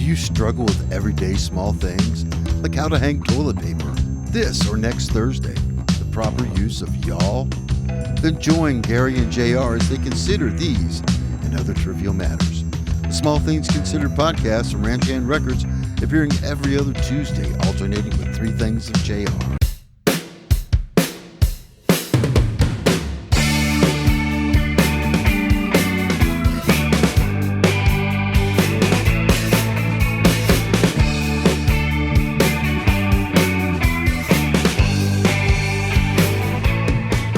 you struggle with everyday small things, like how to hang toilet paper this or next Thursday, the proper use of y'all? Then join Gary and JR as they consider these and other trivial matters. The Small Things Considered podcast from Ranch Hand Records, appearing every other Tuesday, alternating with Three Things of JR.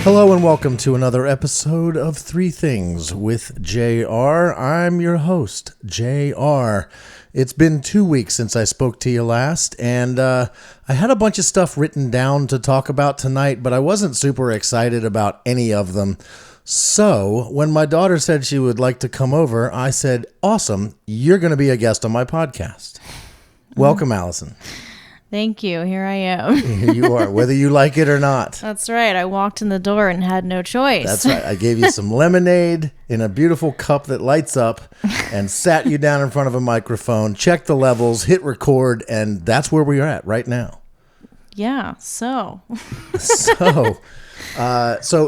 Hello and welcome to another episode of Three Things with JR. I'm your host, JR. It's been 2 weeks since I spoke to you last, and I had a bunch of stuff written down to talk about tonight, but I wasn't super excited about any of them. So when my daughter said she would like to come over, I said, awesome, you're going to be a guest on my podcast. Welcome, Alison. Thank you. Here I am. Here you are, whether you like it or not. That's right. I walked in the door and had no choice. That's right. I gave you some lemonade in a beautiful cup that lights up and sat you down in front of a microphone, checked the levels, hit record, and that's where we are at right now. Yeah, so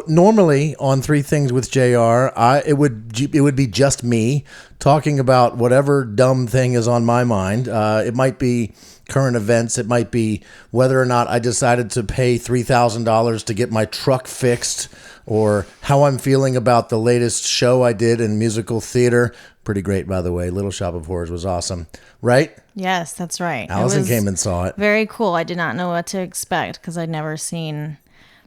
normally on Three Things with JR, it would be just me talking about whatever dumb thing is on my mind. It might be current events. It might be whether or not I decided to pay $3,000 to get my truck fixed, or how I'm feeling about the latest show I did in musical theater. Pretty great, by the way. Little Shop of Horrors was awesome, right? Yes, that's right. Allison came and saw it. Very cool. I did not know what to expect because I'd never seen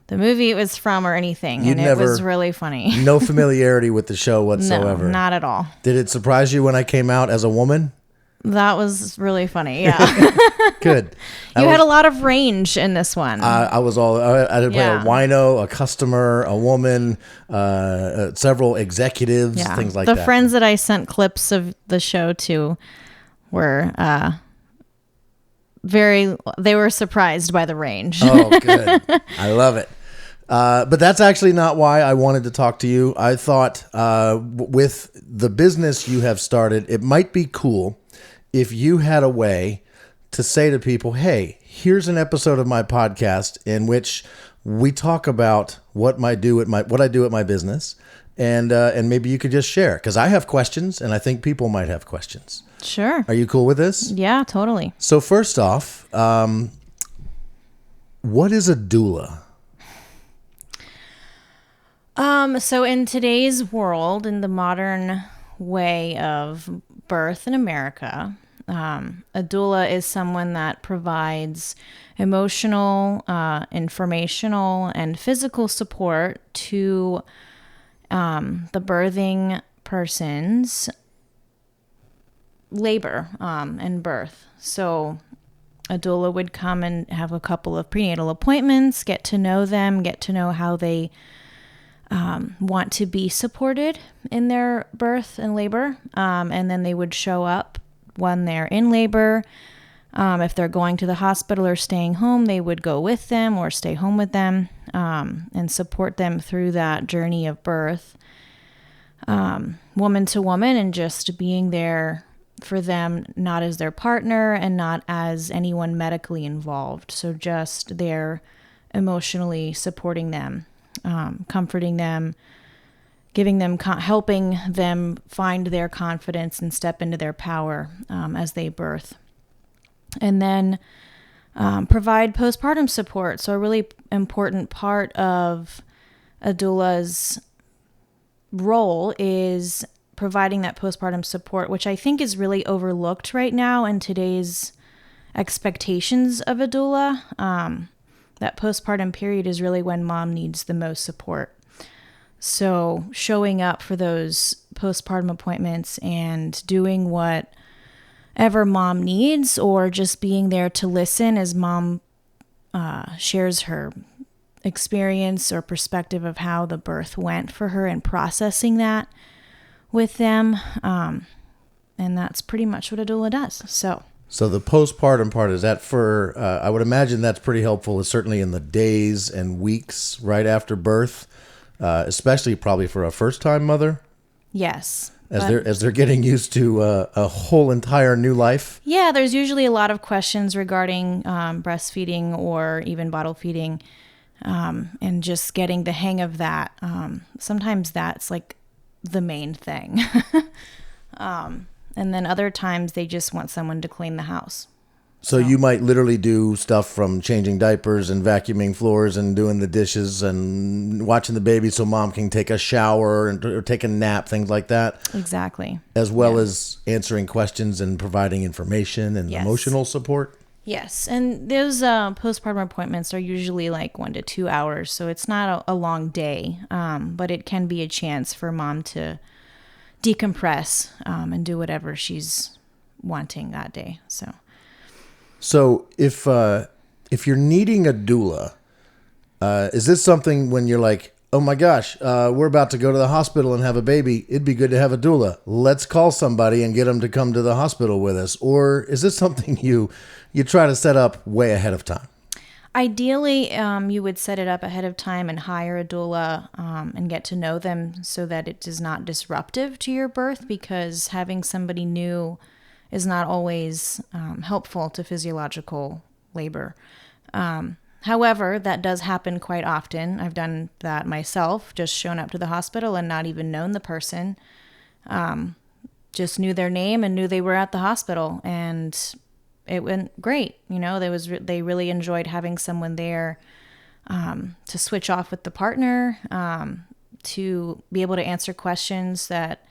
the movie it was from or anything, it was really funny. No familiarity with the show whatsoever. No, not at all. Did it surprise you when I came out as a woman? That was really funny, yeah. Good. You had a lot of range in this one. I did play a wino, a customer, a woman, several executives, things like that. The friends that I sent clips of the show to were they were surprised by the range. Oh, good. I love it. But that's actually not why I wanted to talk to you. I thought with the business you have started, it might be cool if you had a way to say to people, hey, here's an episode of my podcast in which we talk about what I do at my business, and maybe you could just share, because I have questions and I think people might have questions. Sure. Are you cool with this? Yeah, totally. So first off, what is a doula? So in today's world, in the modern way of birth in America, a doula is someone that provides emotional, informational, and physical support to the birthing person's labor and birth. So a doula would come and have a couple of prenatal appointments, get to know them, get to know how they want to be supported in their birth and labor, and then they would show up when they're in labor. If they're going to the hospital or staying home, they would go with them or stay home with them, and support them through that journey of birth, woman to woman, and just being there for them, not as their partner and not as anyone medically involved. So just there emotionally supporting them, comforting them, giving them, helping them find their confidence and step into their power as they birth. And then provide postpartum support. So a really important part of a doula's role is providing that postpartum support, which I think is really overlooked right now in today's expectations of a doula. That postpartum period is really when mom needs the most support. So showing up for those postpartum appointments and doing whatever mom needs, or just being there to listen as mom shares her experience or perspective of how the birth went for her, and processing that with them. And that's pretty much what a doula does. So the postpartum part, is that for, I would imagine that's pretty helpful, certainly in the days and weeks right after birth, especially probably for a first-time mother? Yes. as they're getting used to a whole entire new life. Yeah, there's usually a lot of questions regarding breastfeeding or even bottle feeding, and just getting the hang of that. Sometimes that's like the main thing. And then other times they just want someone to clean the house. So you might literally do stuff from changing diapers and vacuuming floors and doing the dishes and watching the baby so mom can take a shower or take a nap, things like that. Exactly. As well as answering questions and providing information and emotional support. Yes. And those postpartum appointments are usually like 1 to 2 hours. So it's not a long day, but it can be a chance for mom to decompress and do whatever she's wanting that day. So if you're needing a doula, is this something when you're like, oh my gosh, we're about to go to the hospital and have a baby, it'd be good to have a doula. Let's call somebody and get them to come to the hospital with us. Or is this something you try to set up way ahead of time? Ideally, you would set it up ahead of time and hire a doula and get to know them so that it is not disruptive to your birth, because having somebody new is not always helpful to physiological labor. However, that does happen quite often. I've done that myself, just shown up to the hospital and not even known the person. Just knew their name and knew they were at the hospital, and it went great. They really enjoyed having someone there to switch off with the partner, to be able to answer questions that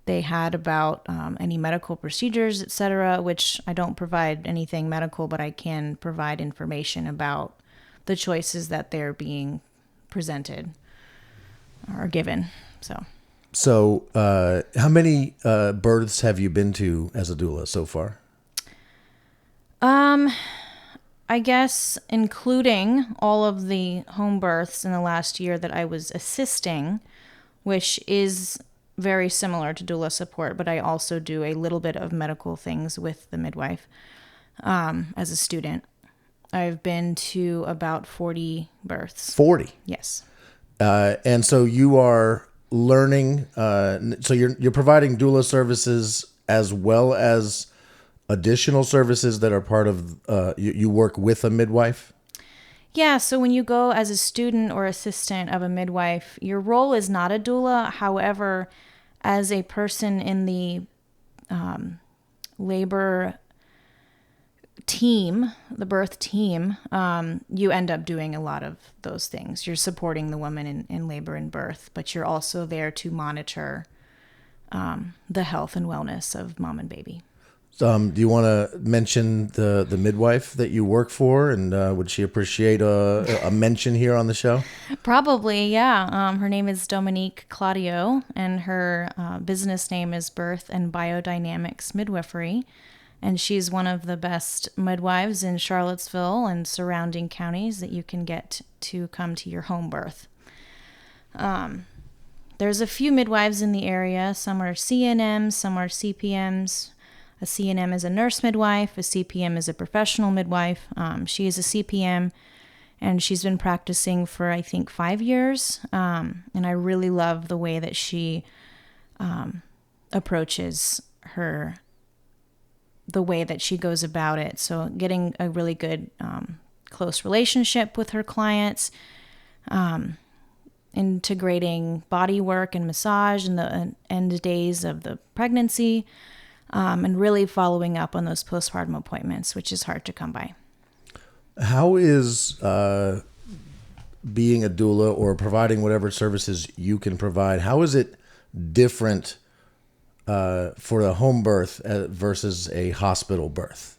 they had about any medical procedures, etc., which I don't provide anything medical, but I can provide information about the choices that they're being presented or given. So how many births have you been to as a doula so far? I guess including all of the home births in the last year that I was assisting, which is very similar to doula support, but I also do a little bit of medical things with the midwife as a student. I've been to about 40 births. 40? Yes. And so you are learning, so you're providing doula services as well as additional services that are part of, you work with a midwife? Yeah, so when you go as a student or assistant of a midwife, your role is not a doula. However, as a person in the labor team, the birth team, you end up doing a lot of those things. You're supporting the woman in labor and birth, but you're also there to monitor the health and wellness of mom and baby. Do you want to mention the midwife that you work for, and would she appreciate a mention here on the show? Probably, yeah. Her name is Dominique Claudio, and her business name is Birth and Biodynamics Midwifery, and she's one of the best midwives in Charlottesville and surrounding counties that you can get to come to your home birth. There's a few midwives in the area. Some are CNMs, some are CPMs. A CNM is a nurse midwife. A CPM is a professional midwife. She is a CPM, and she's been practicing for, I think, 5 years. And I really love the way that she approaches the way that she goes about it. So getting a really good, close relationship with her clients, integrating body work and massage in the end days of the pregnancy, and really following up on those postpartum appointments, which is hard to come by. How is being a doula or providing whatever services you can provide, how is it different for a home birth versus a hospital birth?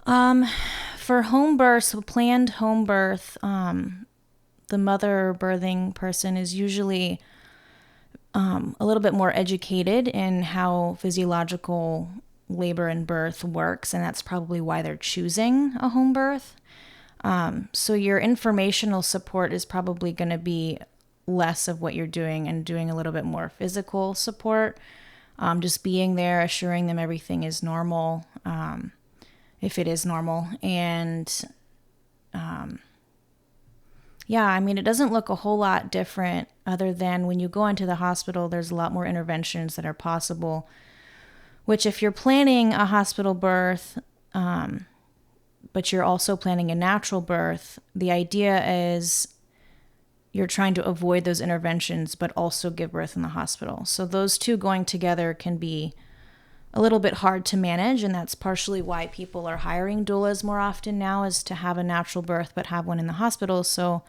For home births, a planned home birth, the mother birthing person is usually a little bit more educated in how physiological labor and birth works, and that's probably why they're choosing a home birth. So your informational support is probably going to be less of what you're doing and doing a little bit more physical support. Just being there, assuring them everything is normal, if it is normal, and Yeah, I mean, it doesn't look a whole lot different other than when you go into the hospital, there's a lot more interventions that are possible, which if you're planning a hospital birth, but you're also planning a natural birth, the idea is you're trying to avoid those interventions, but also give birth in the hospital. So those two going together can be a little bit hard to manage, and that's partially why people are hiring doulas more often now, is to have a natural birth but have one in the hospital. So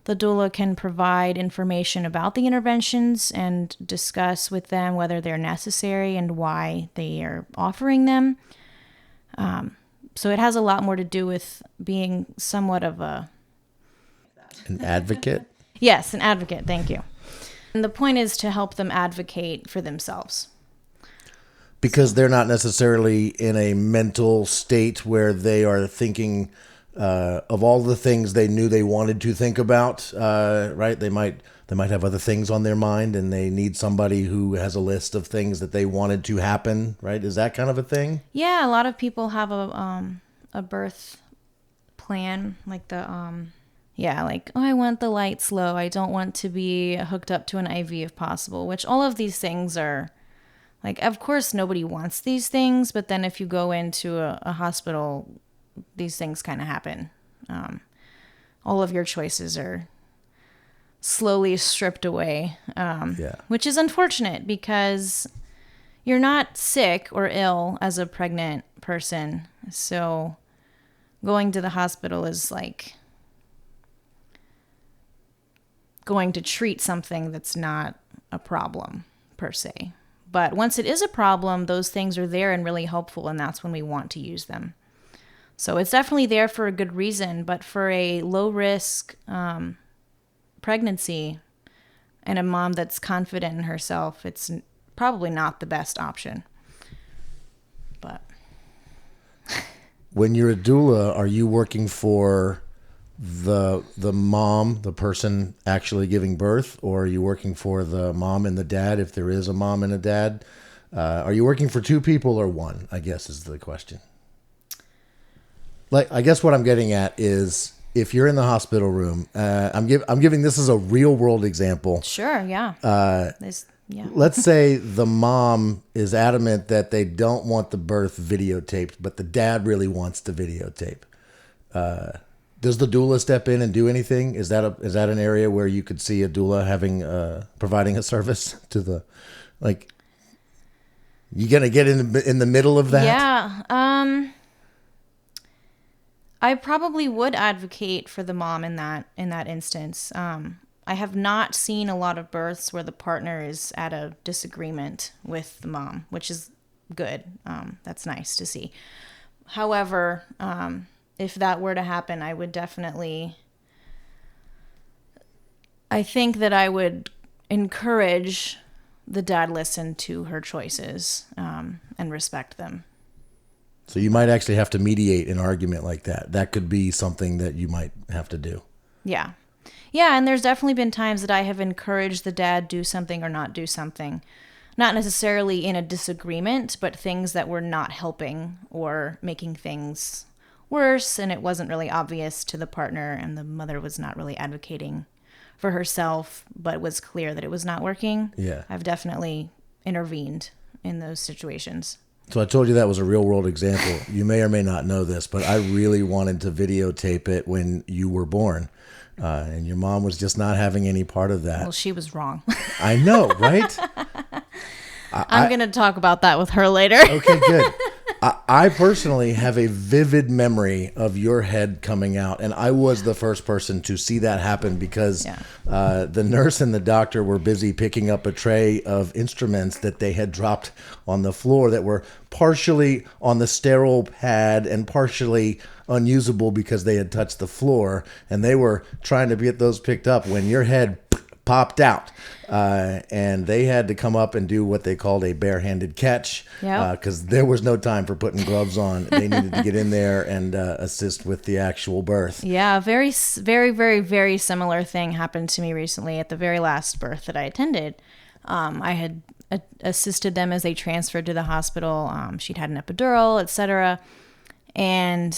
the doula can provide information about the interventions and discuss with them whether they're necessary and why they are offering them. So it has a lot more to do with being somewhat of An advocate? Yes, an advocate. Thank you. And the point is to help them advocate for themselves. Because they're not necessarily in a mental state where they are thinking of all the things they knew they wanted to think about, right? They might have other things on their mind, and they need somebody who has a list of things that they wanted to happen, right? Is that kind of a thing? Yeah, a lot of people have a birth plan, like like, oh, I want the lights low. I don't want to be hooked up to an IV if possible, which all of these things are, like, of course, nobody wants these things, but then if you go into a hospital, these things kind of happen. All of your choices are slowly stripped away, which is unfortunate because you're not sick or ill as a pregnant person. So going to the hospital is like going to treat something that's not a problem per se. But once it is a problem, those things are there and really helpful, and that's when we want to use them. So it's definitely there for a good reason, but for a low-risk pregnancy and a mom that's confident in herself, it's probably not the best option. But when you're a doula, are you working for the mom, the person actually giving birth, or are you working for the mom and the dad, if there is a mom and a dad? Are you working for two people or one, I guess is the question. Like, I guess what I'm getting at is, if you're in the hospital room, I'm giving this as a real world example. Sure, yeah. Yeah. Let's say the mom is adamant that they don't want the birth videotaped, but the dad really wants to videotape. Does the doula step in and do anything? Is that an area where you could see a doula providing a service to the, like, you gonna get in the middle of that? Yeah. I probably would advocate for the mom in that instance. I have not seen a lot of births where the partner is at a disagreement with the mom, which is good. That's nice to see. However, if that were to happen, I think that I would encourage the dad listen to her choices and respect them. So you might actually have to mediate an argument like that. That could be something that you might have to do. Yeah. Yeah, and there's definitely been times that I have encouraged the dad do something or not do something. Not necessarily in a disagreement, but things that were not helping or making things worse, and it wasn't really obvious to the partner, and the mother was not really advocating for herself, but it was clear that it was not working. Yeah. I've definitely intervened in those situations. So I told you that was a real world example. You may or may not know this, but I really wanted to videotape it when you were born. And your mom was just not having any part of that. Well, she was wrong. I know, right? I'm going to talk about that with her later. Okay, good. I personally have a vivid memory of your head coming out, and I was the first person to see that happen because the nurse and the doctor were busy picking up a tray of instruments that they had dropped on the floor that were partially on the sterile pad and partially unusable because they had touched the floor, and they were trying to get those picked up when your head popped out, and they had to come up and do what they called a barehanded catch because there was no time for putting gloves on. They needed to get in there and assist with the actual birth. Yeah, very, very, very, very similar thing happened to me recently at the very last birth that I attended. I had assisted them as they transferred to the hospital. She'd had an epidural, etc. And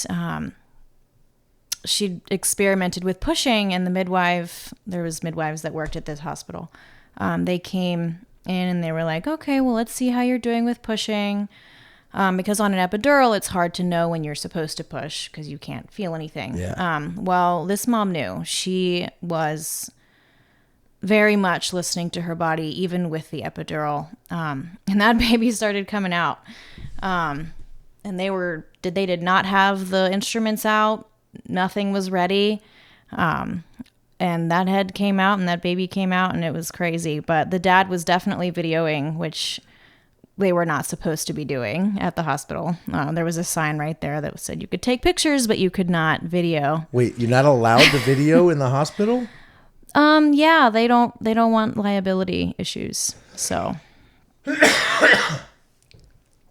she experimented with pushing, and there was midwives that worked at this hospital. They came in and they were like, okay, well, let's see how you're doing with pushing. Because on an epidural, it's hard to know when you're supposed to push because you can't feel anything. Yeah. Well, this mom knew. She was very much listening to her body, even with the epidural. And that baby started coming out. And they did not have the instruments out. Nothing was ready. And that head came out and that baby came out, and it was crazy. But the dad was definitely videoing, which they were not supposed to be doing at the hospital. There was a sign right there that said you could take pictures, but you could not video. Wait, you're not allowed to video in the hospital? Yeah, they don't want liability issues. So.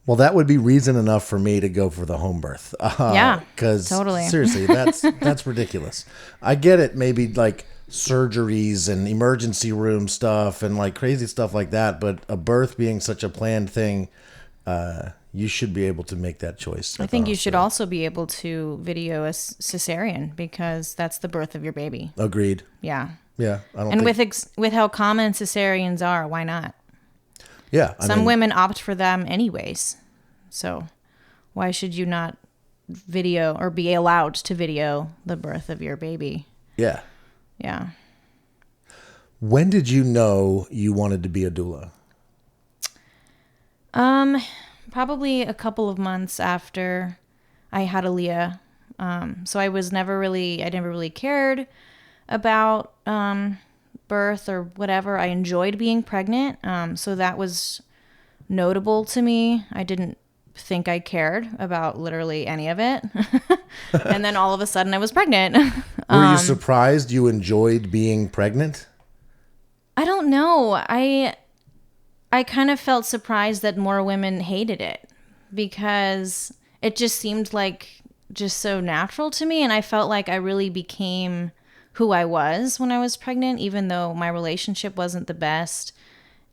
Well, that would be reason enough for me to go for the home birth. Yeah, because totally. Seriously, that's ridiculous. I get it, maybe like surgeries and emergency room stuff and like crazy stuff like that, but a birth being such a planned thing, you should be able to make that choice. I think you should also be able to video a cesarean because that's the birth of your baby. Agreed. Yeah. Yeah, with how common cesareans are, why not? Yeah. Some women opt for them anyways. So why should you not video or be allowed to video the birth of your baby? Yeah. Yeah. When did you know you wanted to be a doula? Probably a couple of months after I had Aaliyah. So I never really cared about birth or whatever. I enjoyed being pregnant. So that was notable to me. I didn't think I cared about literally any of it. And then all of a sudden I was pregnant. Were you surprised you enjoyed being pregnant? I don't know. I kind of felt surprised that more women hated it because it just seemed like just so natural to me. And I felt like I really became who I was when I was pregnant, even though my relationship wasn't the best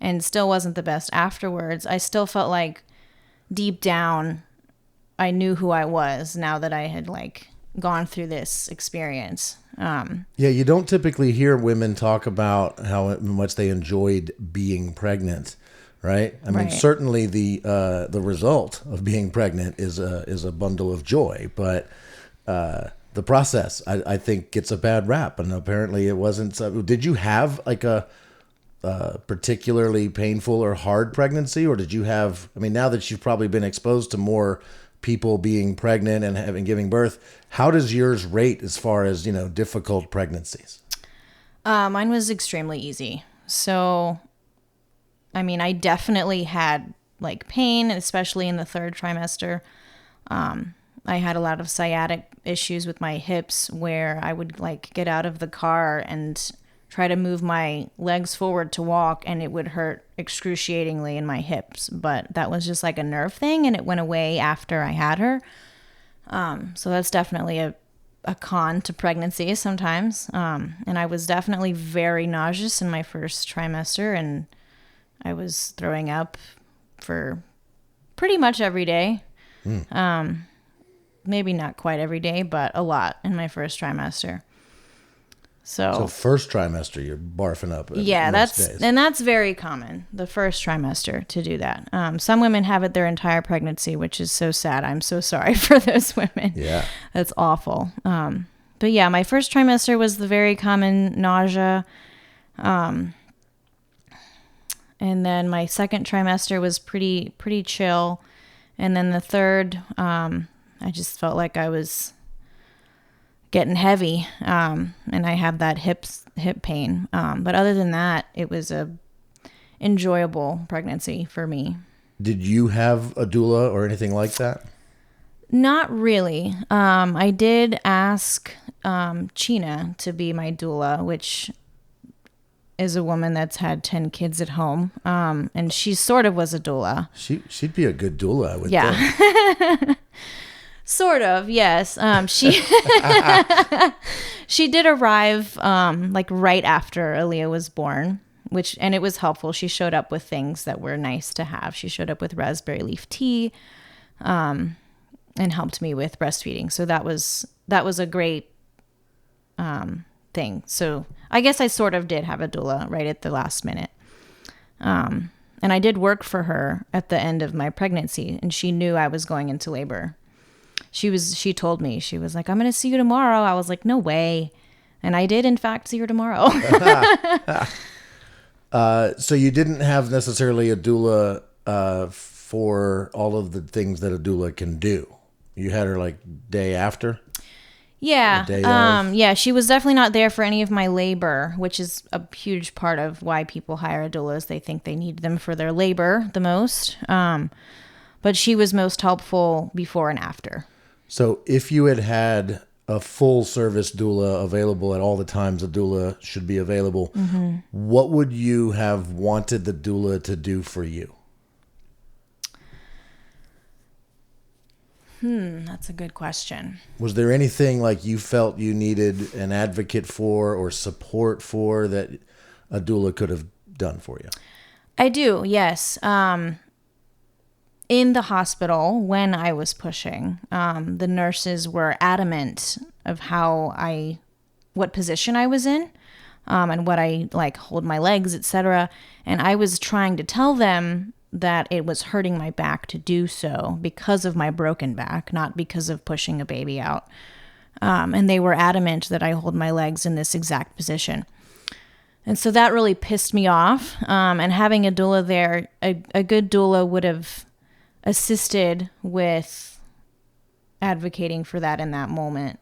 and still wasn't the best afterwards. I still felt like deep down, I knew who I was now that I had like gone through this experience. Yeah, you don't typically hear women talk about how much they enjoyed being pregnant, right? I mean, certainly the result of being pregnant is a bundle of joy, but the process, I think, gets a bad rap, and apparently it wasn't. Did you have like a particularly painful or hard pregnancy, or did you have? I mean, now that you've probably been exposed to more people being pregnant and giving birth, how does yours rate as far as difficult pregnancies? Mine was extremely easy. So, I mean, I definitely had like pain, especially in the third trimester. I had a lot of sciatic issues with my hips where I would like get out of the car and try to move my legs forward to walk, and it would hurt excruciatingly in my hips. But that was just like a nerve thing, and it went away after I had her. So that's definitely a con to pregnancy sometimes. And I was definitely very nauseous in my first trimester, and I was throwing up for pretty much every day. Maybe not quite every day, but a lot in my first trimester. So first trimester, you're barfing up. Yeah, that's very common, the first trimester, to do that. Some women have it their entire pregnancy, which is so sad. I'm so sorry for those women. Yeah. That's awful. But yeah, my first trimester was the very common nausea. And then my second trimester was pretty chill. And then the third, I just felt like I was getting heavy, and I have that hip pain. But other than that, it was a enjoyable pregnancy for me. Did you have a doula or anything like that? Not really. I did ask China to be my doula, which is a woman that's had 10 kids at home, and she sort of was a doula. She'd be a good doula, I would think. Sort of, yes. She did arrive like right after Aaliyah was born, and it was helpful. She showed up with things that were nice to have. She showed up with raspberry leaf tea, and helped me with breastfeeding. So that was a great thing. So I guess I sort of did have a doula right at the last minute. And I did work for her at the end of my pregnancy, and she knew I was going into labor. She told me, she was like, I'm going to see you tomorrow. I was like, no way. And I did, in fact, see her tomorrow. So you didn't have necessarily a doula for all of the things that a doula can do. You had her like day after? Yeah. Day of? Yeah, she was definitely not there for any of my labor, which is a huge part of why people hire a doula, is they think they need them for their labor the most. But she was most helpful before and after. So if you had a full service doula available at all the times a doula should be available, what would you have wanted the doula to do for you? That's a good question. Was there anything like you felt you needed an advocate for or support for that a doula could have done for you? I do, yes. In the hospital, when I was pushing, the nurses were adamant of what position I was in, and what I like hold my legs, etc. And I was trying to tell them that it was hurting my back to do so because of my broken back, not because of pushing a baby out. And they were adamant that I hold my legs in this exact position. And so that really pissed me off. And having a doula there, a good doula would have assisted with advocating for that in that moment.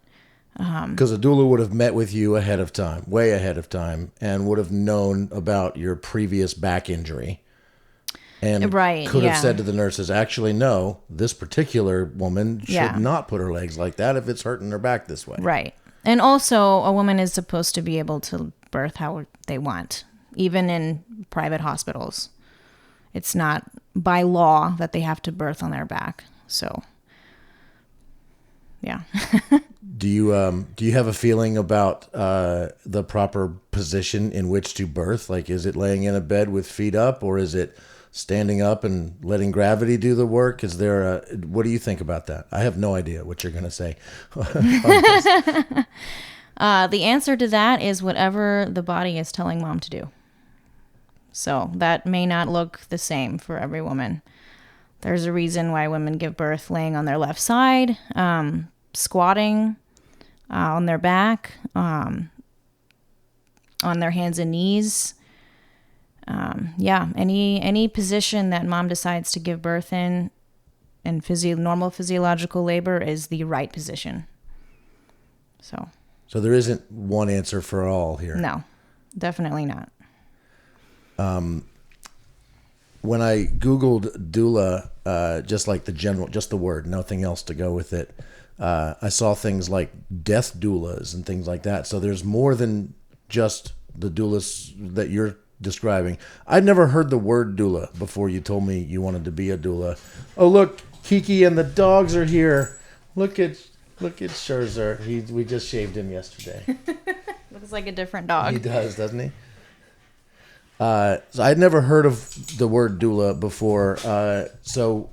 Because a doula would have met with you ahead of time, way ahead of time, and would have known about your previous back injury. And could have said to the nurses, actually, no, this particular woman should not put her legs like that if it's hurting her back this way. Right. And also, a woman is supposed to be able to birth how they want, even in private hospitals. It's not by law that they have to birth on their back. So, yeah. Do you have a feeling about the proper position in which to birth? Like, is it laying in a bed with feet up, or is it standing up and letting gravity do the work? Is there what do you think about that? I have no idea what you're going to say. The answer to that is whatever the body is telling mom to do. So that may not look the same for every woman. There's a reason why women give birth laying on their left side, squatting on their back, on their hands and knees. Any position that mom decides to give birth in normal physiological labor is the right position. So there isn't one answer for all here. No, definitely not. When I Googled doula, just like just the word, nothing else to go with it, I saw things like death doulas and things like that. So there's more than just the doulas that you're describing. I'd never heard the word doula before you told me you wanted to be a doula. Oh, look, Kiki and the dogs are here. Look at Scherzer. We just shaved him yesterday. Looks like a different dog. He does, doesn't he? So I'd never heard of the word doula before. So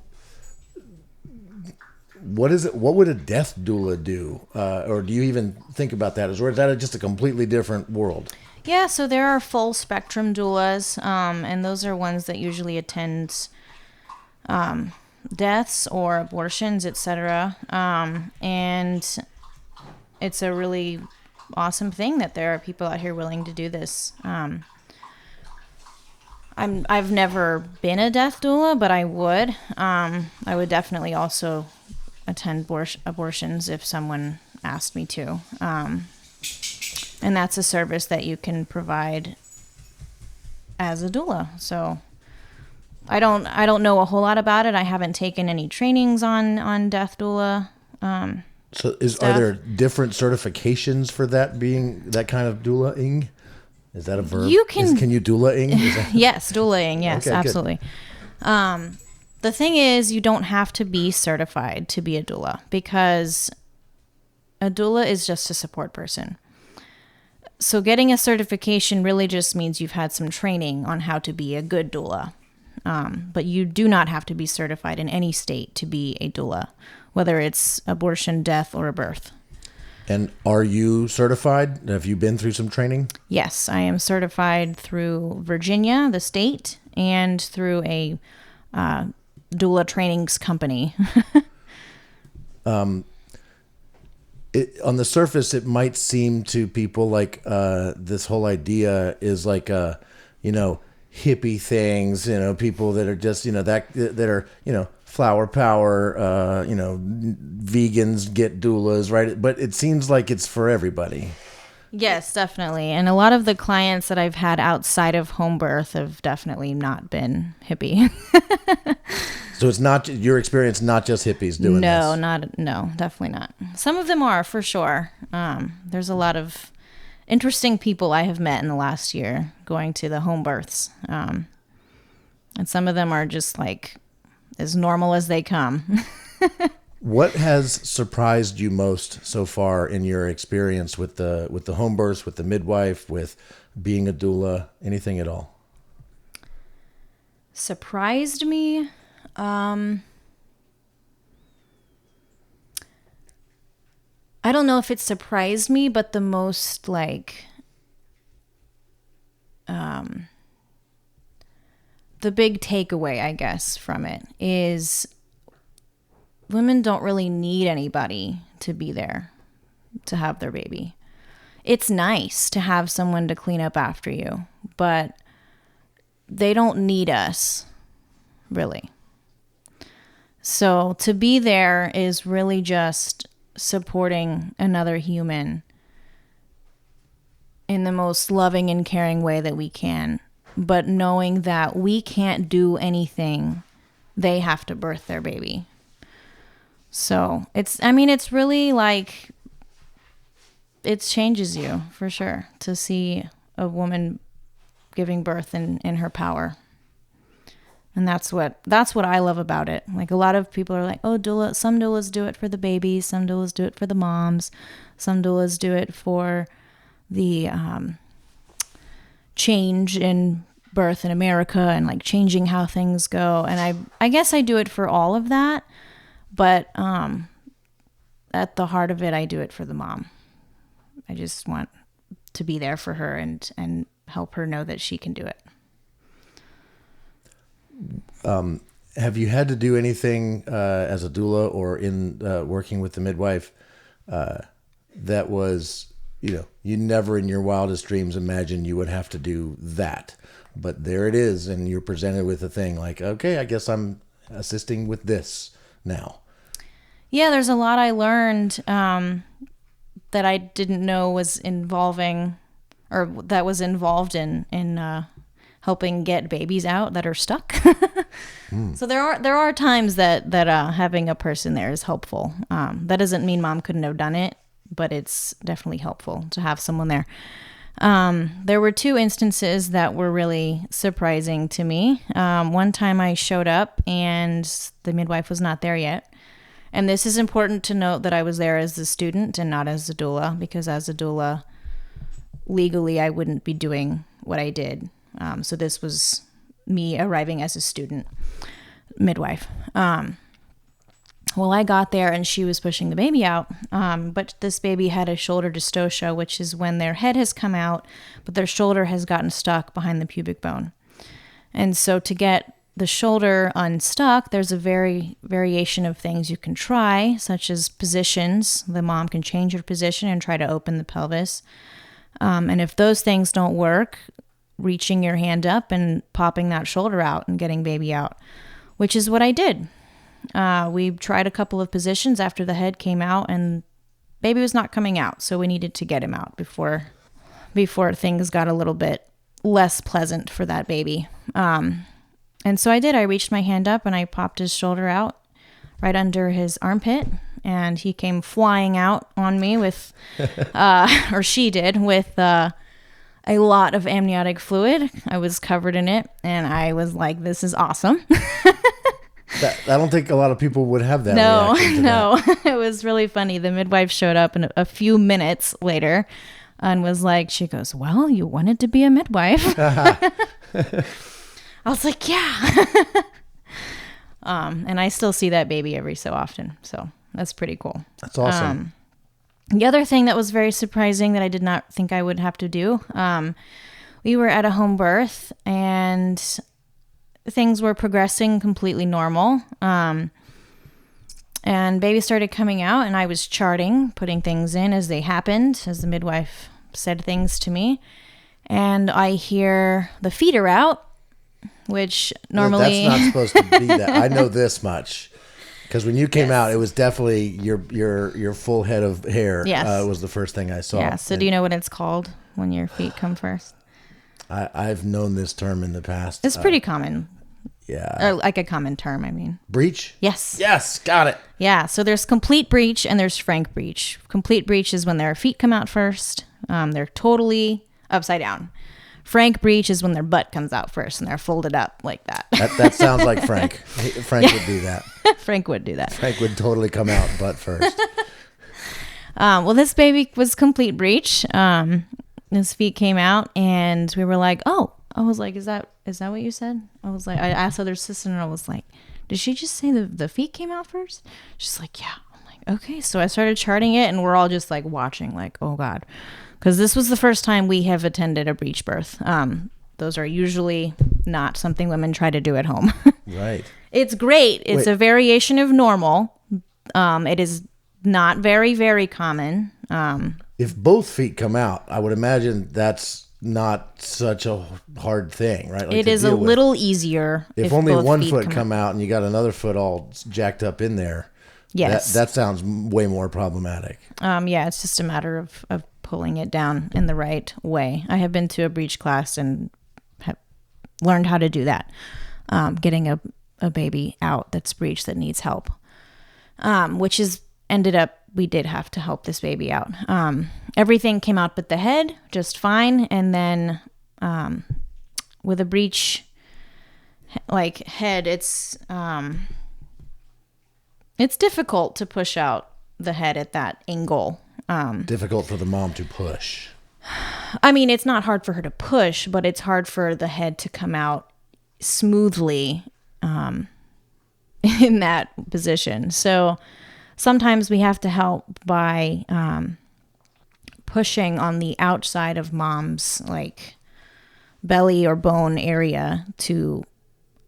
what is it? What would a death doula do? Or do you even think about that? Or is that just a completely different world? Yeah, so there are full spectrum doulas, and those are ones that usually attend deaths or abortions, etc. And it's a really awesome thing that there are people out here willing to do this. I've never been a death doula, but I would. I would definitely also attend abortions if someone asked me to. And that's a service that you can provide as a doula. So I don't know a whole lot about it. I haven't taken any trainings on death doula. So are there different certifications for that being that kind of doula-ing? Is that a verb? Can you doula-ing? Yes, doula-ing. Yes, okay, absolutely. The thing is, you don't have to be certified to be a doula, because a doula is just a support person. So getting a certification really just means you've had some training on how to be a good doula. But you do not have to be certified in any state to be a doula, whether it's abortion, death, or a birth. And are you certified? Have you been through some training? Yes, I am certified through Virginia, the state, and through a doula trainings company. On the surface, it might seem to people like this whole idea is like hippie things, people that are just that are flower power, vegans get doulas, right? But it seems like it's for everybody. Yes, definitely. And a lot of the clients that I've had outside of home birth have definitely not been hippie. So it's not your experience, not just hippies doing this. No, definitely not. Some of them are, for sure. There's a lot of interesting people I have met in the last year going to the home births. And some of them are just like as normal as they come. What has surprised you most so far in your experience with the home births, with the midwife, with being a doula, anything at all? Surprised me? I don't know if it surprised me, but the most the big takeaway, I guess, from it is women don't really need anybody to be there to have their baby. It's nice to have someone to clean up after you, but they don't need us, really. So to be there is really just supporting another human in the most loving and caring way that we can, but knowing that we can't do anything, they have to birth their baby. So it's really like, it changes you for sure to see a woman giving birth in her power. And that's what I love about it. Like, a lot of people are like, oh, some doulas do it for the babies, some doulas do it for the moms, some doulas do it for the change in birth in America and like changing how things go. And I guess I do it for all of that, but at the heart of it, I do it for the mom. I just want to be there for her and help her know that she can do it. Have you had to do anything as a doula or in working with the midwife that was, you never in your wildest dreams imagined you would have to do that, but there it is, and you're presented with a thing like, okay, I guess I'm assisting with this now. Yeah, there's a lot I learned that I didn't know was involving, or that was involved in helping get babies out that are stuck. So there are times that having a person there is helpful. That doesn't mean mom couldn't have done it, but it's definitely helpful to have someone there. There were 2 instances that were really surprising to me. One time I showed up and the midwife was not there yet. And this is important to note that I was there as a student and not as a doula, because as a doula, legally, I wouldn't be doing what I did. So this was me arriving as a student midwife. Well, I got there and she was pushing the baby out, but this baby had a shoulder dystocia, which is when their head has come out, but their shoulder has gotten stuck behind the pubic bone. And so to get the shoulder unstuck, there's a variation of things you can try, such as positions. The mom can change her position and try to open the pelvis. And if those things don't work, reaching your hand up and popping that shoulder out and getting baby out, which is what I did. We tried a couple of positions after the head came out, and baby was not coming out, so we needed to get him out before things got a little bit less pleasant for that baby. And so I did. I reached my hand up and I popped his shoulder out right under his armpit, and he came flying out on me with, or she did, with a lot of amniotic fluid. I was covered in it, and I was like, this is awesome. I don't think a lot of people would have that. No. It was really funny. The midwife showed up in a few minutes later and was like, she goes, well, you wanted to be a midwife. I was like, yeah. And I still see that baby every so often. So that's pretty cool. That's awesome. The other thing that was very surprising that I did not think I would have to do, we were at a home birth and things were progressing completely normal. And baby started coming out and I was charting, putting things in as they happened, as the midwife said things to me. And I hear the feet are out, which normally... That's not supposed to be that. I know this much. Because when you came out, it was definitely your full head of hair was the first thing I saw. Yeah, so do you know what it's called when your feet come first? I've known this term in the past. It's pretty common. Yeah. Or like a common term, I mean. Breech? Yes. Yes, got it. Yeah, so there's complete breech and there's frank breech. Complete breech is when their feet come out first. They're totally upside down. Frank breech is when their butt comes out first and they're folded up like that. That sounds like Frank. Frank would do that. Frank would do that. Frank would totally come out butt first. Well, this baby was complete breech. His feet came out and we were like, oh, I was like, is that what you said? I was like, I asked other sister and I was like, did she just say the feet came out first? She's like, yeah. I'm like, okay. So I started charting it and we're all just like watching like, oh God. Because this was the first time we have attended a breech birth. Those are usually not something women try to do at home. Right. It's great. It's a variation of normal. It is not very, very common. If both feet come out, I would imagine that's not such a hard thing, right? Like it is a little easier. If only one foot come out and you got another foot all jacked up in there, yes, that sounds way more problematic. Yeah, it's just a matter of pulling it down in the right way. I have been to a breech class and have learned how to do that. Getting a baby out that's breech that needs help, which is ended up, we did have to help this baby out. Everything came out but the head, just fine. And then with a breech like head, it's difficult to push out the head at that angle. Difficult for the mom to push. I mean, it's not hard for her to push, but it's hard for the head to come out smoothly in that position. So sometimes we have to help by pushing on the outside of mom's like belly or bone area to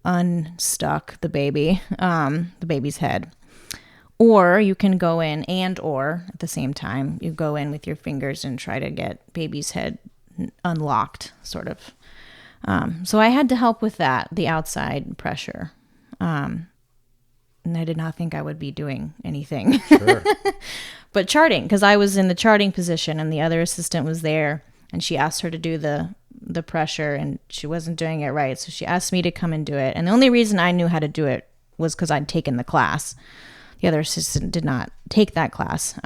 unstuck the baby's head. Or you can go in or at the same time, you go in with your fingers and try to get baby's head unlocked, sort of. So I had to help with that, the outside pressure. And I did not think I would be doing anything. Sure. But charting, because I was in the charting position and the other assistant was there and she asked her to do the pressure and she wasn't doing it right. So she asked me to come and do it. And the only reason I knew how to do it was because I'd taken the class. The other assistant did not take that class.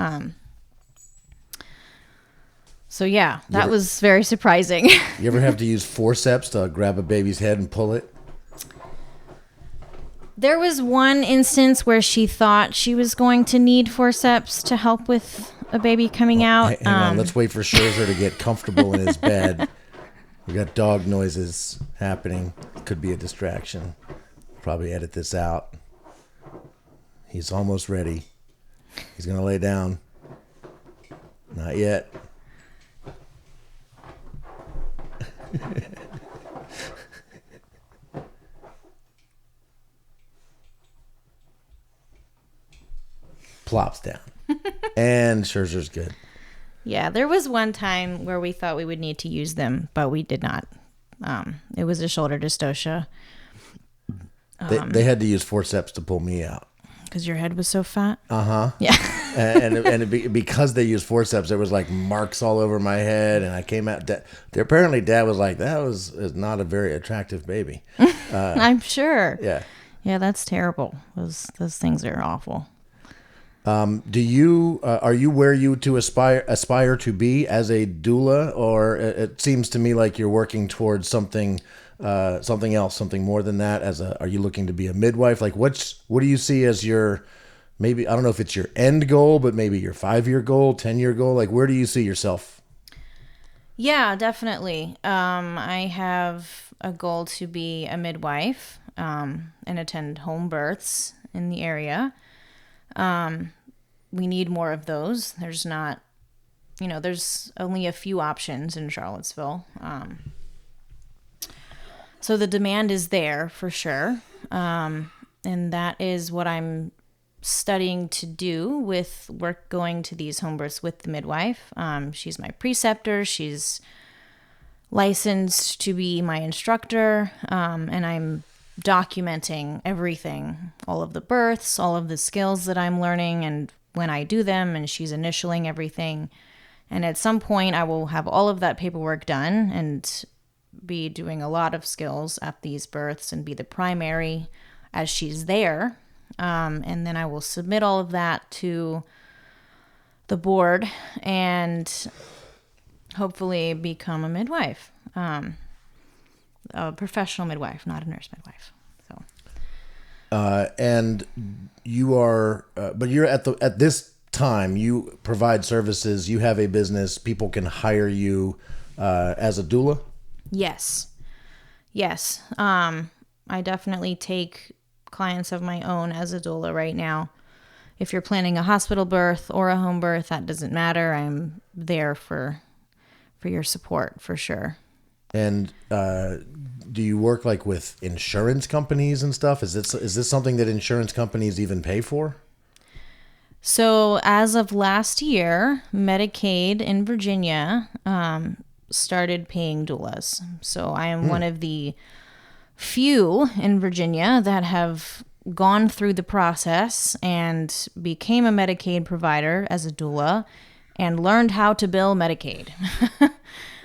So yeah, that was very surprising. You ever have to use forceps to grab a baby's head and pull it? There was one instance where she thought she was going to need forceps to help with a baby coming out. Hang on, let's wait for Scherzer to get comfortable in his bed. We got dog noises happening. Could be a distraction. Probably edit this out. He's almost ready. He's going to lay down. Not yet. Plops down. And Scherzer's good. Yeah, there was one time where we thought we would need to use them, but we did not. It was a shoulder dystocia. They had to use forceps to pull me out. Because your head was so fat? Uh-huh. Yeah. Because they used forceps, there was like marks all over my head, and I came out. Apparently, Dad was like, "That is not a very attractive baby." I'm sure. Yeah. Yeah, that's terrible. Those things are awful. Do you are you where you to aspire to be as a doula, or it seems to me like you're working towards something else, something more than that? Are you looking to be a midwife? Like what do you see as your, maybe, I don't know if it's your end goal, but maybe your 5-year goal, 10-year goal? Like where do you see yourself? Yeah, definitely. I have a goal to be a midwife and attend home births in the area. we need more of those. There's not, there's only a few options in Charlottesville. So the demand is there for sure. And that is what I'm studying to do with work going to these home births with the midwife. She's my preceptor. She's licensed to be my instructor. And I'm documenting everything, all of the births, all of the skills that I'm learning and when I do them, and she's initialing everything. And at some point I will have all of that paperwork done and be doing a lot of skills at these births and be the primary as she's there. And then I will submit all of that to the board and hopefully become a midwife, a professional midwife, not a nurse midwife. So, and you are, but you're at this time, you provide services, you have a business, people can hire you as a doula? Yes. I definitely take clients of my own as a doula right now. If you're planning a hospital birth or a home birth, that doesn't matter. I'm there for your support for sure. And do you work like with insurance companies and stuff? Is this something that insurance companies even pay for? So as of last year, Medicaid in Virginia started paying doulas. So I am one of the few in Virginia that have gone through the process and became a Medicaid provider as a doula and learned how to bill Medicaid.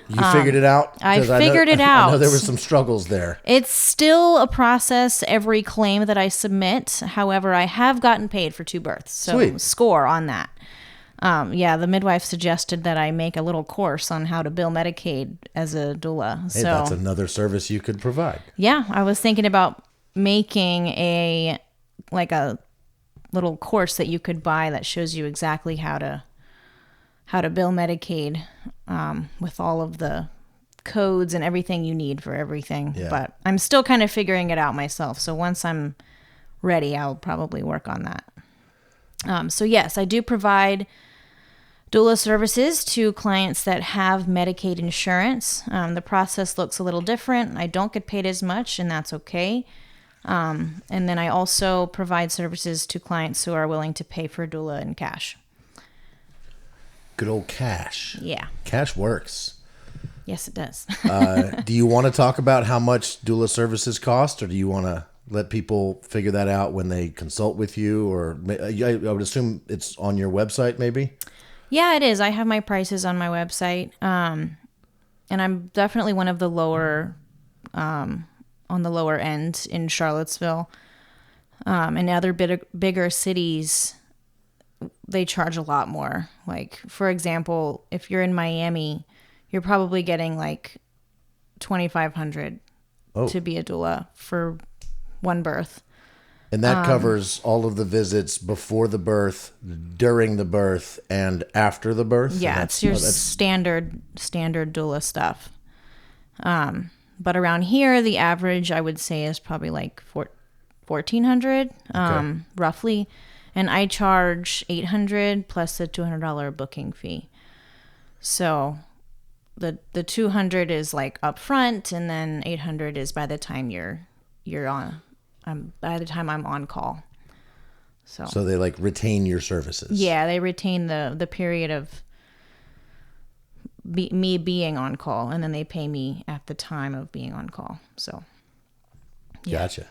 You figured it out? I figured it out. I know there were some struggles there. It's still a process every claim that I submit. However, I have gotten paid for 2 births. So Sweet. Score on that. The midwife suggested that I make a little course on how to bill Medicaid as a doula. Hey, that's another service you could provide. Yeah, I was thinking about making a little course that you could buy that shows you exactly how to bill Medicaid with all of the codes and everything you need for everything. Yeah. But I'm still kind of figuring it out myself. So once I'm ready, I'll probably work on that. So yes, I do provide doula services to clients that have Medicaid insurance. The process looks a little different. I don't get paid as much, and that's okay. And then I also provide services to clients who are willing to pay for doula in cash. Good old cash. Yeah. Cash works. Yes, it does. Do you want to talk about how much doula services cost, or do you want to let people figure that out when they consult with you? Or I would assume it's on your website, maybe? Yeah, it is. I have my prices on my website. And I'm definitely one of the lower, on the lower end in Charlottesville. In other bigger cities, they charge a lot more. Like, for example, if you're in Miami, you're probably getting like $2,500 to be a doula for one birth. And that covers all of the visits before the birth, during the birth, and after the birth? Yeah, it's your standard doula stuff. But around here, the average, I would say, is probably like $1,400, roughly. And I charge $800 plus a $200 booking fee. So the $200 is like upfront, and then $800 is by the time you're on. By the time I'm on call. So they like retain your services. Yeah, they retain the period of me being on call, and then they pay me at the time of being on call. So, yeah. Gotcha.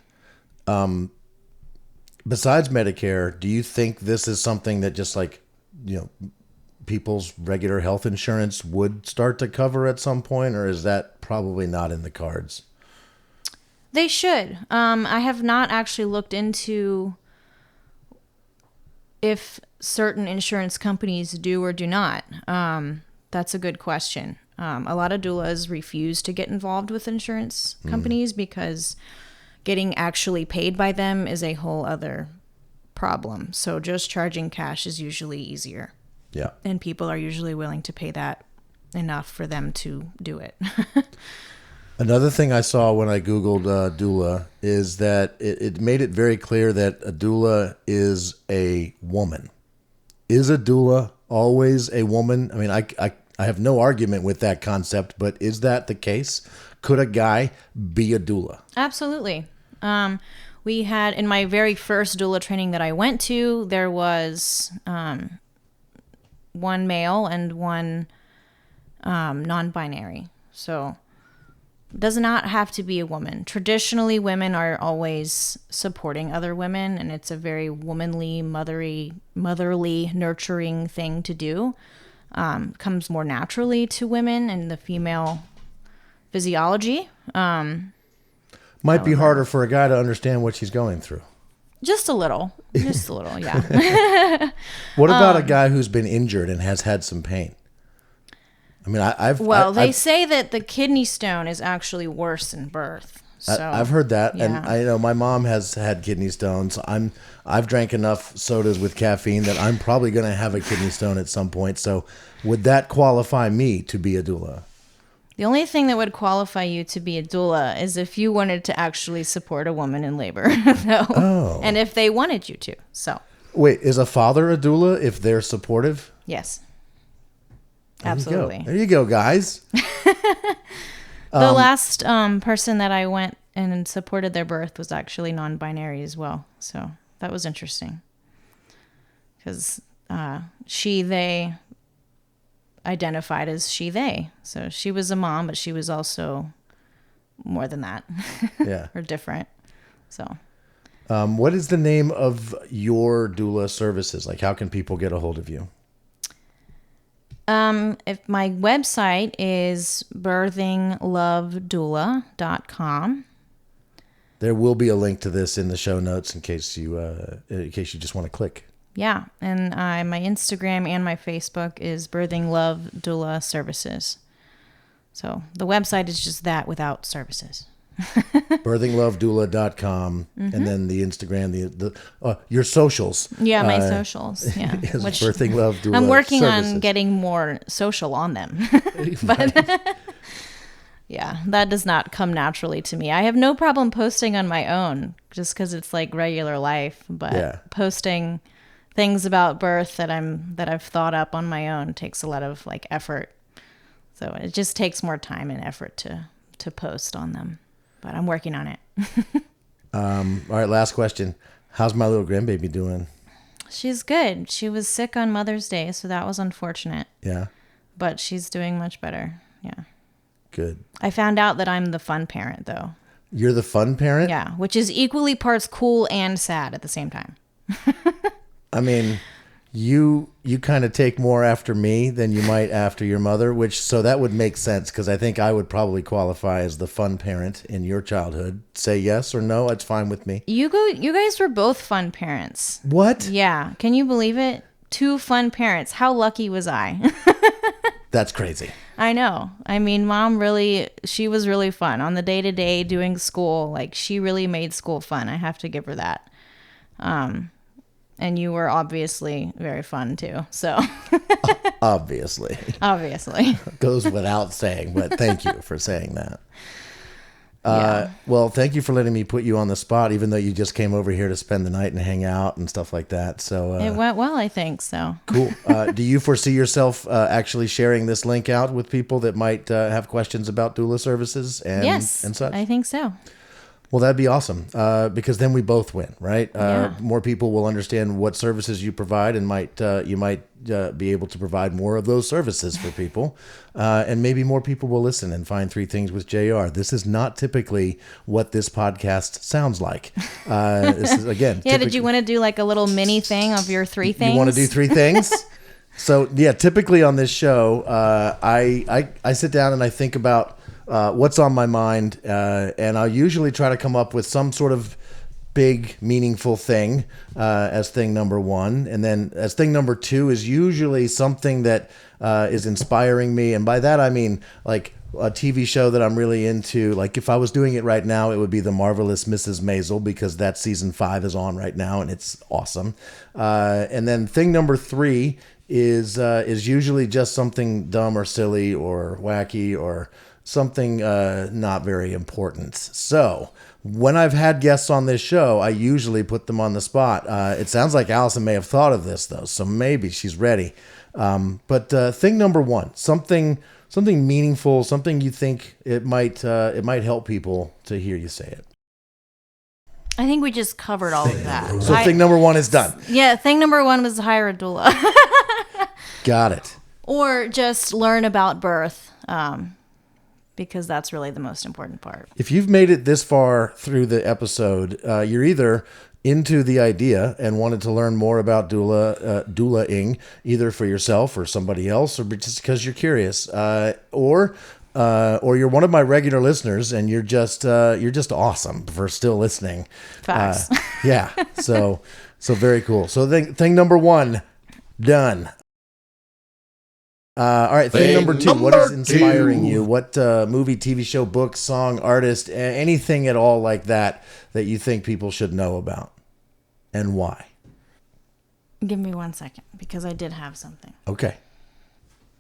Besides Medicare, do you think this is something that just like, people's regular health insurance would start to cover at some point, or is that probably not in the cards? They should. I have not actually looked into if certain insurance companies do or do not. That's a good question. A lot of doulas refuse to get involved with insurance companies because getting actually paid by them is a whole other problem. So just charging cash is usually easier. Yeah. And people are usually willing to pay that enough for them to do it. Another thing I saw when I Googled doula is that it made it very clear that a doula is a woman. Is a doula always a woman? I mean, I have no argument with that concept, but is that the case? Could a guy be a doula? Absolutely. We had, in my very first doula training that I went to, there was one male and one non-binary. So it does not have to be a woman. Traditionally, women are always supporting other women, and it's a very womanly, motherly, nurturing thing to do. Comes more naturally to women and the female physiology. Might be harder for a guy to understand what she's going through. Just a little, yeah. What about a guy who's been injured and has had some pain? I mean, they say that the kidney stone is actually worse in birth. So I've heard that, yeah. and I know my mom has had kidney stones. I've drank enough sodas with caffeine that I'm probably going to have a kidney stone at some point. So, would that qualify me to be a doula? The only thing that would qualify you to be a doula is if you wanted to actually support a woman in labor. And if they wanted you to. So. Wait, is a father a doula if they're supportive? Yes. There Absolutely. There you go, guys. The last person that I went and supported their birth was actually non-binary as well. So that was interesting. Because they identified as she, they. So she was a mom, but she was also more than that. Yeah. Or different. So. What is the name of your doula services? Like, how can people get a hold of you? If my website is birthinglovedoula.com. There will be a link to this in the show notes in case you just want to click. Yeah, and my Instagram and my Facebook is Birthing Love Doula Services. So the website is just that without services. birthinglovedoula.com, and then the Instagram, your socials. Yeah, my socials. Yeah, which Birthing Love Doula. I'm working services. on getting more social on them, but yeah, that does not come naturally to me. I have no problem posting on my own, just because it's like regular life. But posting things about birth that I've thought up on my own takes a lot of like effort. So it just takes more time and effort to post on them. But I'm working on it. All right, last question. How's my little grandbaby doing? She's good. She was sick on Mother's Day, so that was unfortunate. Yeah. But she's doing much better. Yeah. Good. I found out that I'm the fun parent, though. You're the fun parent? Yeah, which is equally parts cool and sad at the same time. I mean, you kind of take more after me than you might after your mother, so that would make sense, because I think I would probably qualify as the fun parent in your childhood. Say yes or no, it's fine with me. You guys were both fun parents. What? Yeah. Can you believe it? 2 fun parents. How lucky was I? That's crazy. I know. I mean, Mom she was really fun on the day-to-day doing school. Like, she really made school fun. I have to give her that. And you were obviously very fun too. So Obviously. Goes without saying, but thank you for saying that. Well, thank you for letting me put you on the spot, even though you just came over here to spend the night and hang out and stuff like that. So it went well, I think so. Cool. Do you foresee yourself actually sharing this link out with people that might have questions about doula services and such? I think so. Well, that'd be awesome, because then we both win, right? More people will understand what services you provide, and you might be able to provide more of those services for people, and maybe more people will listen and find 3 Things with JR. This is not typically what this podcast sounds like. This is, again, did you want to do like a little mini thing of your 3 things? You want to do 3 things? So, typically on this show, I sit down and I think about what's on my mind, and I'll usually try to come up with some sort of big, meaningful thing as thing number 1. And then as thing number 2 is usually something that is inspiring me. And by that, I mean like a TV show that I'm really into. Like if I was doing it right now, it would be The Marvelous Mrs. Maisel, because that season 5 is on right now and it's awesome. And then thing number 3 is usually just something dumb or silly or wacky or something not very important. So when I've had guests on this show, I usually put them on the spot. It sounds like Allison may have thought of this though, so maybe she's ready. But thing number one, something meaningful, something you think it might help people to hear you say it. I think we just covered all of that. So thing number one is done. Yeah, thing number one was hire a doula. Got it. Or just learn about birth, because that's really the most important part. If you've made it this far through the episode, you're either into the idea and wanted to learn more about doula-ing, either for yourself or somebody else, or just because you're curious, or you're one of my regular listeners and you're just awesome for still listening. Facts. Yeah. So very cool. So thing number one, done. All right. Thing number two, what is inspiring you? What movie, TV show, book, song, artist, anything at all like that you think people should know about, and why? Give me 1 second, because I did have something. Okay.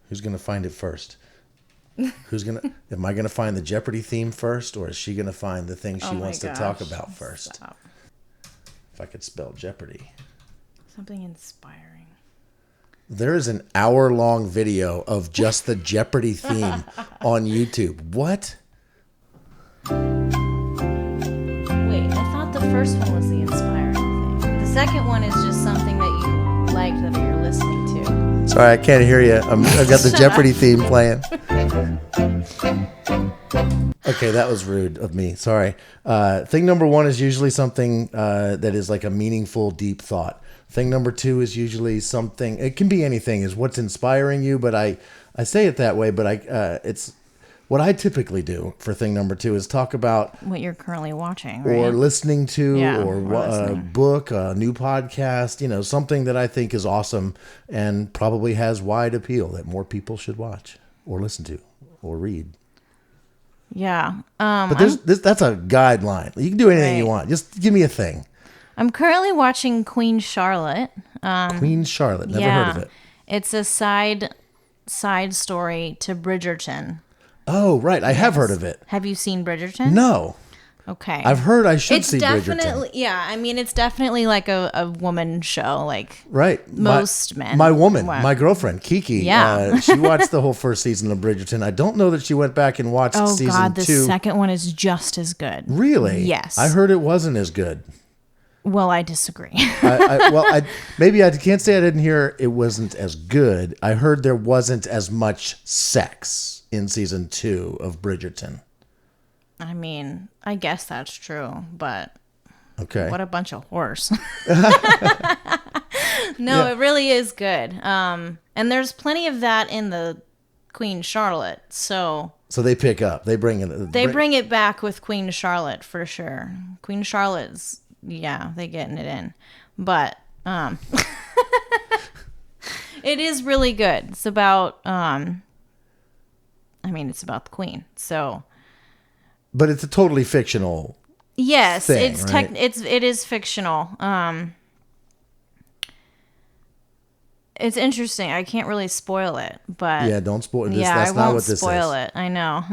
Who's going to find it first? Am I going to find the Jeopardy theme first, or is she going to find the thing she wants to talk about first? Stop. If I could spell Jeopardy. Something inspiring. There is an hour-long video of just the Jeopardy theme on YouTube. What? Wait, I thought the first one was the inspiring thing. The second one is just something that you liked that you're listening to. Sorry, I can't hear you. I've got the Jeopardy theme playing. Okay, that was rude of me. Sorry. Thing number one is usually something that is like a meaningful, deep thought. Thing number two is usually something, it can be anything, is what's inspiring you, but I say it that way, but it's what I typically do for thing number two is talk about what you're currently watching, right? Or listening to, or a book, a new podcast, something that I think is awesome and probably has wide appeal that more people should watch or listen to or read. Yeah. But that's a guideline. You can do anything you want. Just give me a thing. I'm currently watching Queen Charlotte. Queen Charlotte. Never heard of it. It's a side story to Bridgerton. Oh, right. I have heard of it. Have you seen Bridgerton? No. Okay. I've heard I should see Bridgerton. Yeah. I mean, it's definitely like a woman show. Like right. Most men. My woman, my girlfriend, Kiki. Yeah. She watched the whole first season of Bridgerton. I don't know that she went back and watched season 2. Oh, God. The second one is just as good. Really? Yes. I heard it wasn't as good. Well, I disagree. Maybe I can't say I didn't hear it wasn't as good. I heard there wasn't as much sex in season 2 of Bridgerton. I mean, I guess that's true, but okay, what a bunch of whores. No, It really is good. And there's plenty of that in the Queen Charlotte. So they pick up. They bring it. They bring it back with Queen Charlotte for sure. Queen Charlotte's. Yeah, they getting it in. But it is really good. It's about it's about the queen. So but it's a totally fictional yes, thing, it's right? it is fictional. It's interesting. I can't really spoil it, but yeah, don't spoil this. Yeah, That's I not won't what this spoil is. it. I know.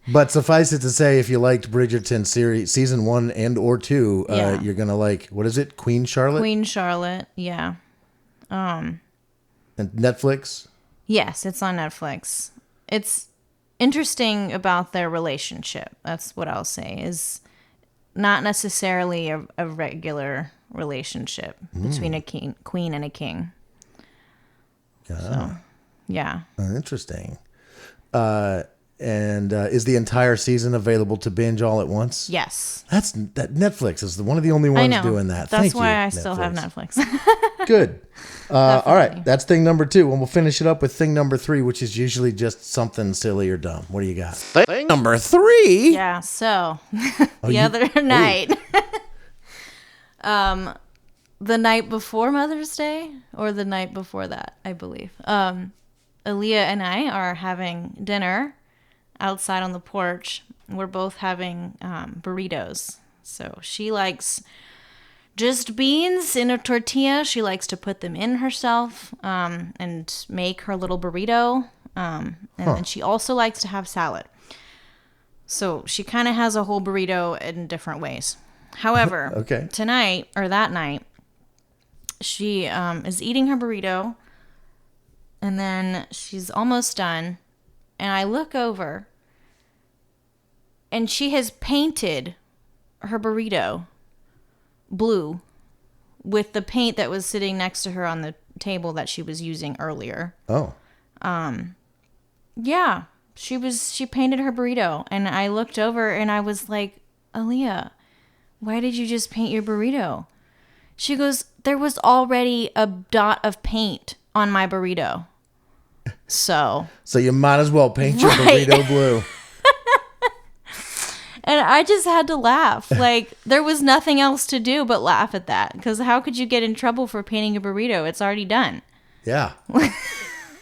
But suffice it to say, if you liked Bridgerton season 1 and or 2, you're gonna like, what is it? Queen Charlotte? Queen Charlotte, yeah. And Netflix? Yes, it's on Netflix. It's interesting about their relationship. That's what I'll say. Is not necessarily a regular relationship between a queen and a king. So, yeah. Interesting. And is the entire season available to binge all at once? Yes. That Netflix is one of the only ones doing that. That's Thank why you, I still have Netflix. Good. All right. That's thing number 2. And we'll finish it up with thing number 3, which is usually just something silly or dumb. What do you got? Thing number 3? Yeah. So the other night, the night before Mother's Day or the night before that, I believe, Aaliyah and I are having dinner outside on the porch. We're both having burritos. So she likes just beans in a tortilla. She likes to put them in herself and make her little burrito. And then she also likes to have salad. So she kind of has a whole burrito in different ways. However, Okay. tonight or that night, she is eating her burrito, and then she's almost done, and I look over, and she has painted her burrito blue with the paint that was sitting next to her on the table that she was using earlier. Oh. Yeah, she painted her burrito, and I looked over and I was like, Aaliyah, why did you just paint your burrito? She goes, there was already a dot of paint on my burrito. So you might as well paint your burrito blue. And I just had to laugh. Like, there was nothing else to do but laugh at that. Because how could you get in trouble for painting a burrito? It's already done. Yeah.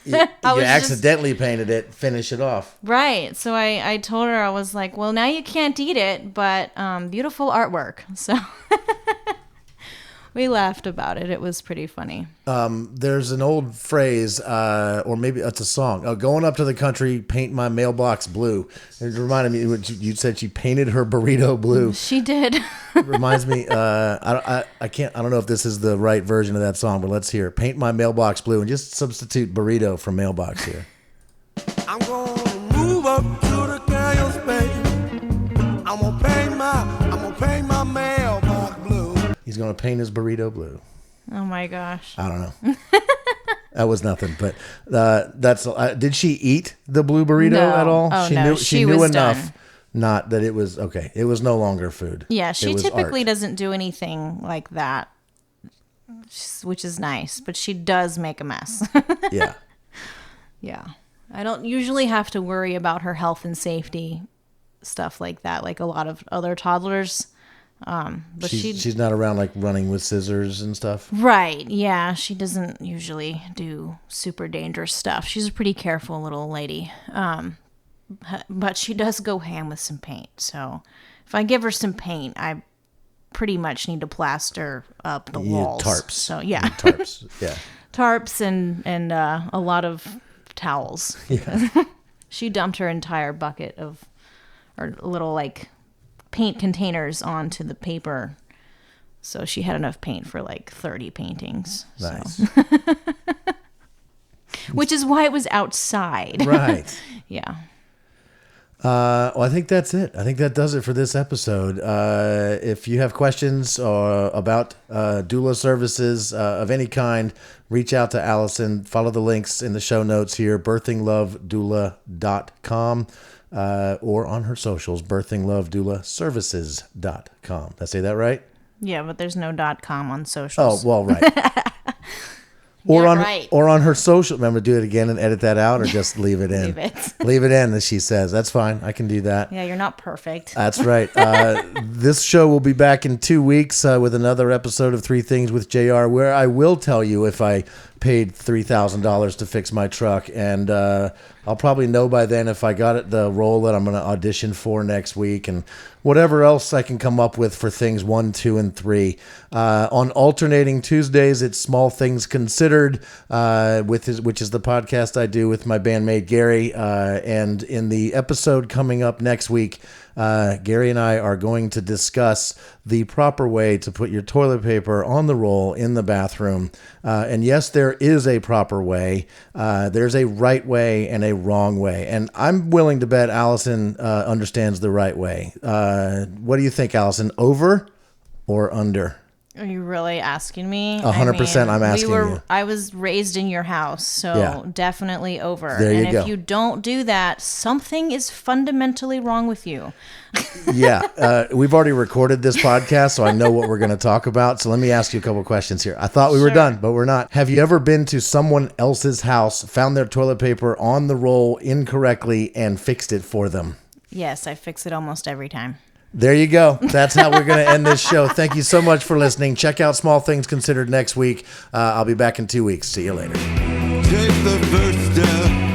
You accidentally painted it, finish it off. Right. So I told her, I was like, well, now you can't eat it, but beautiful artwork. So we laughed about it. It was pretty funny. There's an old phrase, or maybe it's a song. Going up to the country, paint my mailbox blue. It reminded me when you said she painted her burrito blue. She did. It reminds me. I don't know if this is the right version of that song, but let's hear it. Paint my mailbox blue and just substitute burrito for mailbox here. I'm gonna move up to the canyon space. I'm gonna paint my mailbox blue. He's gonna paint his burrito blue. Oh my gosh. I don't know. That was nothing, but that's. Did she eat the blue burrito No. at all? Oh, she no. knew. She She knew was enough, done. not that it was okay. It was no longer food. Yeah, It she was typically art. doesn't do anything like that, which is nice, but she does make a mess. Yeah. Yeah. I don't usually have to worry about her health and safety, stuff like that, like a lot of other toddlers. But She's not around like running with scissors and stuff. right. Yeah. She doesn't usually do super dangerous stuff. She's a pretty careful little lady. But she does go ham with some paint. So if I give her some paint, I pretty much need to plaster up the You need walls. tarps. So You yeah. need tarps. Yeah. Tarps and a lot of towels. Yeah. She dumped her entire bucket of, or little like paint containers onto the paper. So she had enough paint for like 30 paintings. Nice. So. Which is why it was outside. Right. Yeah. Well, I think that's it. I think that does it for this episode. If you have questions about doula services of any kind, reach out to Alison. Follow the links in the show notes here, birthinglovedoula.com, or on her socials, birthinglovedoulaservices.com. Did I say that right? Yeah, but there's no .com on Oh, socials. well, right. Or Yeah, on right. or on her social. Remember, do it again and edit that out, or just leave it in. Leave it. Leave it in, as she says. That's fine. I can do that. Yeah, you're not perfect. That's right. This show will be back in 2 weeks with another episode of Three Things with JR, where I will tell you if I paid $3,000 to fix my truck, and I'll probably know by then if I got the role that I'm going to audition for next week, and whatever else I can come up with for things 1, 2, and 3. On alternating Tuesdays, it's Small Things Considered, which is the podcast I do with my bandmate Gary. And in the episode coming up next week, Gary and I are going to discuss the proper way to put your toilet paper on the roll in the bathroom. And yes, there is a proper way. There's a right way and a wrong way. And I'm willing to bet Allison understands the right way. What do you think, Allison? Over or under? Are you really asking me? 100% I'm asking you. I was raised in your house, so Yeah. definitely over. There you and go. if you don't do that, something is fundamentally wrong with you. Yeah, we've already recorded this podcast, so I know what we're going to talk about. So let me ask you a couple questions here. I thought we were Sure. done, but we're not. Have you ever been to someone else's house, found their toilet paper on the roll incorrectly, and fixed it for them? Yes, I fix it almost every time. There you go. That's how we're going to end this show. Thank you so much for listening. Check out Small Things Considered next week. I'll be back in 2 weeks. See you later. Take the first step.